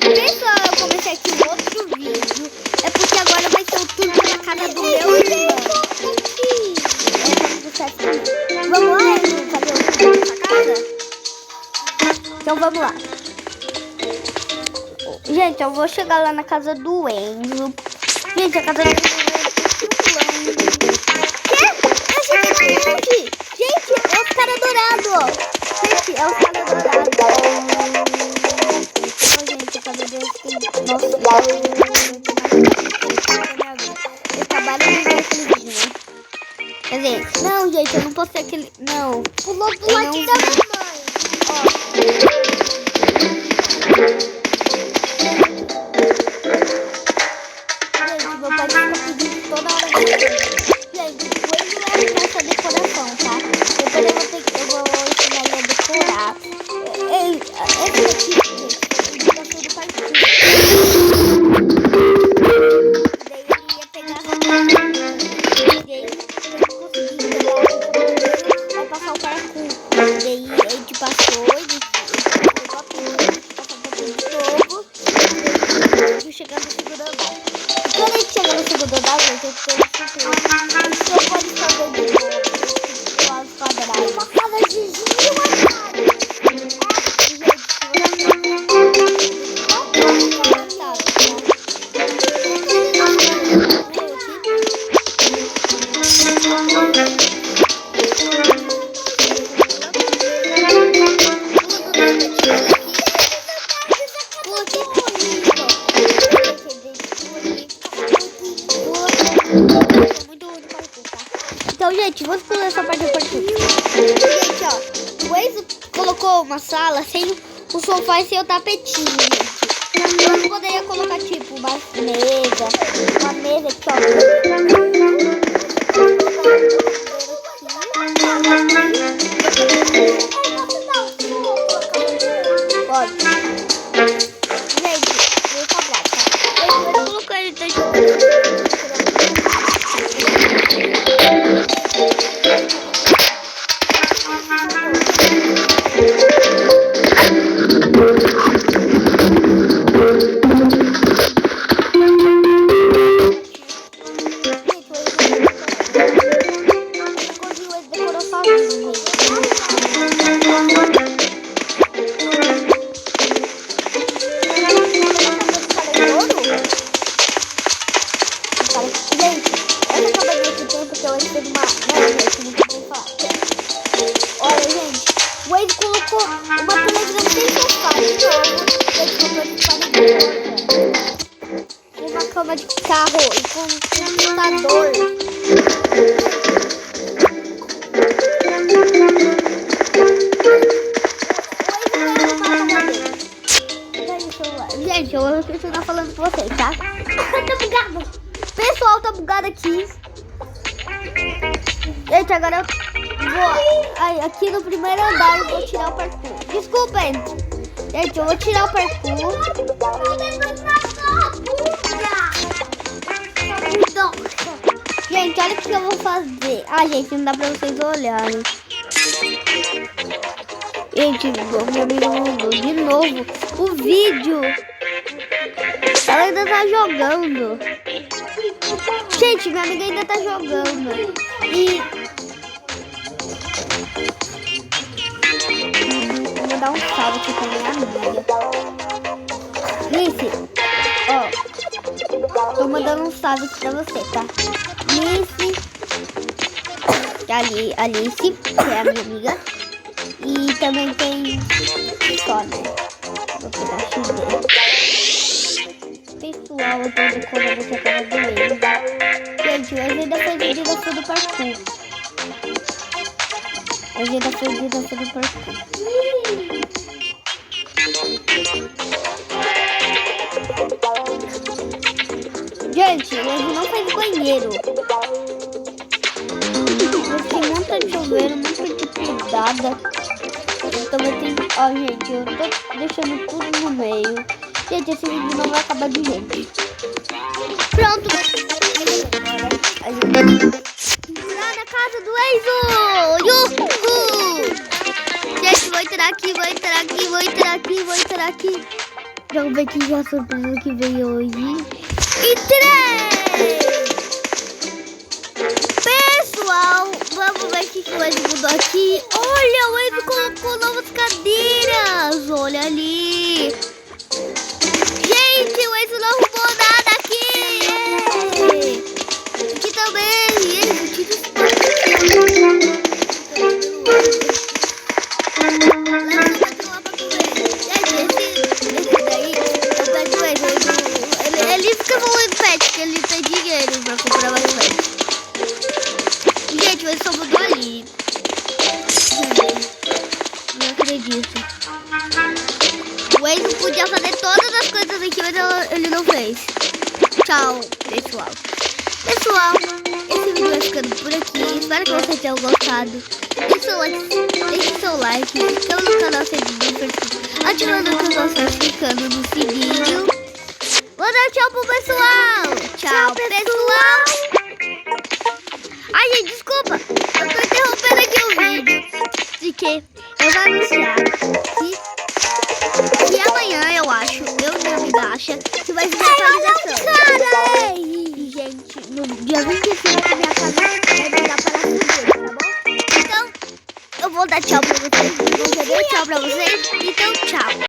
Pessoal, eu comecei aqui um outro vídeo. É porque agora vai ser o turno na casa do meu irmão. Vamos lá, Enzo, fazer o turno nessa casa? Então vamos lá. Gente, eu vou chegar lá na casa do Enzo. Gente, a casa do Enzo é longe. Quê? Eu cheguei longe. Gente, é os caras dourados. Gente, é os caras dourados. Gente, a casa deles tem... Nossa, eu acabaram de ver aquele vídeo, né? Quer dizer, não, gente, eu não posso ter aquele... Não. Pulou do lado da mamãe. Ó. Meu pai fica pedindo toda hora. Gente, o Enzo vai arrumar essa decoração, tá? Depois eu vou ensinar ele a decorar. Esse aqui, gente, fica tudo partido. Daí ele ia pegar essa parte. Daí ele conseguiu pegar vai passar o parkour. Daí a gente passou, ele pegou a pinta, passou o de novo. E chegar no segundo andar. Quando a gente chega no segundo andar, gente, eu tenho certeza. A gente não pode fazer de novo. As quadradas. Uma casa de giro, Então, gente, vamos pular essa parte do parkour. Gente, ó, o Enzo colocou uma sala sem o sofá e sem o tapetinho, gente. Eu poderia colocar, tipo, uma mesa aqui, ó. Pode. Gente, vou cobrar, tá? Eu vou colocar ele dentro. Olha, gente, o Enzo colocou uma televisão sem sofá de novo. Uma cama de carro e com um computador. Gente, eu vou continuar falando com vocês, tá? Tá bugado. Pessoal, tá bugado aqui. Gente, agora eu vou aqui no primeiro andar eu vou tirar o parkour. Desculpem. Gente, eu vou tirar o parkour. Gente, olha o que eu vou fazer. Ah, gente, não dá pra vocês olharem. Gente, meu amigo mudou de novo o vídeo. Ela ainda tá jogando. Gente, minha amiga ainda tá jogando. E vou mandar um salve aqui pra minha amiga. Nice, ó, tô mandando um salve aqui pra você, tá? Nice, Alice, que é a minha amiga. E também tem só, né? Vou pegar XD. Pessoal, eu tô decorando aqui a casa do Enzo. Gente, o Enzo ainda foi de desafio do parkour. O Enzo ainda foi de desafio do parkour. Gente, o Enzo não fez banheiro. Tem muita de chuveiro, muita de cuidada. Eu também tenho... Ó, gente, eu tô deixando tudo no meio. Gente, esse vídeo não vai acabar de jeito. Pronto. A gente vai entrar na casa do Enzo. Yuhu! Gente, vou entrar aqui, vou entrar aqui, vou entrar aqui, vou entrar aqui. Vamos ver que já surpresa que veio hoje. E 3! Pessoal, vamos ver o que o Enzo mudou aqui. Olha, o Enzo colocou novas cadeiras. Olha ali. Gente, o Enzo não arrumou nada aqui. Aqui também. Enzo, tira esse ele fica falando pet, que ele tem dinheiro pra comprar mais pet. Gente, o Enzo só mudou ali. Não acredito. O Enzo podia fazer todas as coisas aqui, mas ele não fez. Tchau, pessoal. Pessoal, esse vídeo vai ficando por aqui. Espero que vocês tenham gostado. Deixe seu like, se inscreva no canal se divertir, ativando as notificações, clicando no sininho. Vou dar tchau pro pessoal. Tchau, pessoal. Ai, gente, desculpa. Eu tô interrompendo aqui o vídeo. Porque eu vou anunciar que amanhã, eu acho, eu e minha amiga acha que vai vir atualização. E, gente, no dia 25 minha casa vai mudar para a cidade, tá bom? Então, eu vou dar tchau pra vocês. Vou dar tchau pra vocês. Então, tchau.